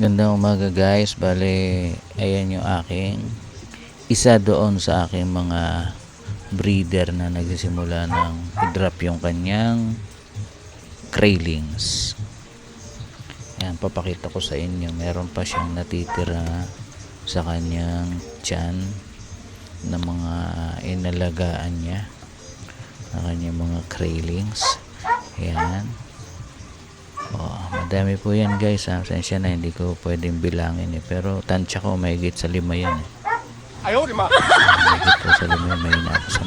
Gandang umaga guys, bale ayan yung aking isa doon sa aking mga breeder na nagsisimula ng i-drop yung kanyang craylings. Ayan, papakita ko sa inyo, meron pa siyang natitira sa kanyang tiyan na mga inalagaan niya na kanyang mga craylings. Ayan. Oh, madami po yan guys, sensya na hindi ko pwedeng bilangin pero tansya ko mahigit sa 5 yan Ayaw, di ma. mahigit po sa 5 yan, mahina ako sa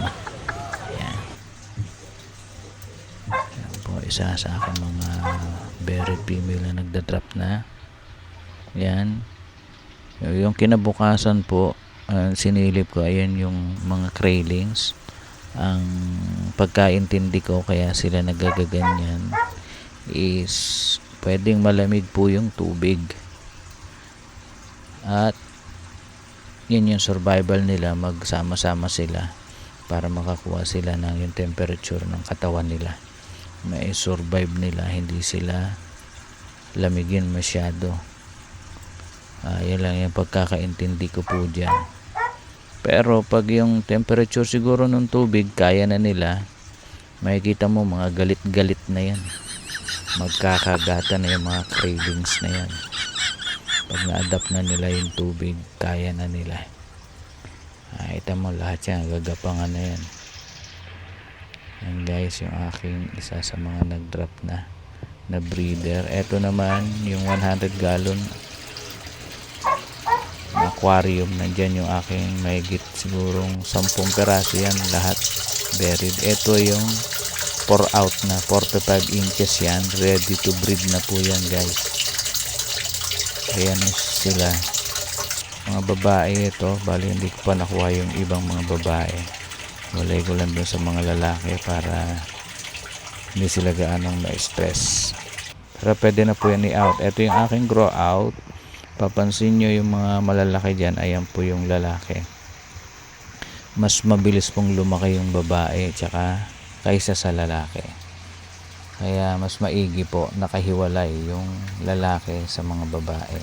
yan. Yan po isa sa akin mga very female na nagda-drop na yan. Yung kinabukasan po, sinilip ko, ayan yung mga craylings. Ang pagkaintindi ko kaya sila nagagaganyan is pwedeng malamig po yung tubig at yun yung survival nila, magsama-sama sila para makakuha sila ng yung temperature ng katawan nila, may survive nila, hindi sila lamigin masyado. Yan lang yung pagkakaintindi ko po dyan. Pero pag yung temperature siguro ng tubig kaya na nila, makikita mo mga galit-galit na yan, magkakagatan na yung mga cravings na yan. Pag na-adapt na nila yung tubig, kaya na nila. Ito mo lahat yan, gagapangan na yan. Yan guys, yung aking isa sa mga nag-drop na breeder. Ito naman yung 100 gallon aquarium. Nandyan yung aking mahigit sigurong 10 peraso yan, lahat buried. Ito yung 4 out na 45 inches yan, ready to breed na po yan guys. Ayan sila, mga babae ito, bali hindi ko pa nakuha yung ibang mga babae, walay ko lang dun sa mga lalaki para hindi sila gaanong na-stress. Pero pwede na po yan i-out. Ito yung aking grow out, papansin nyo yung mga malalaki dyan, ayan po yung lalaki. Mas mabilis pong lumaki yung babae tsaka kaysa sa lalaki, kaya mas maigi po nakahiwalay yung lalaki sa mga babae.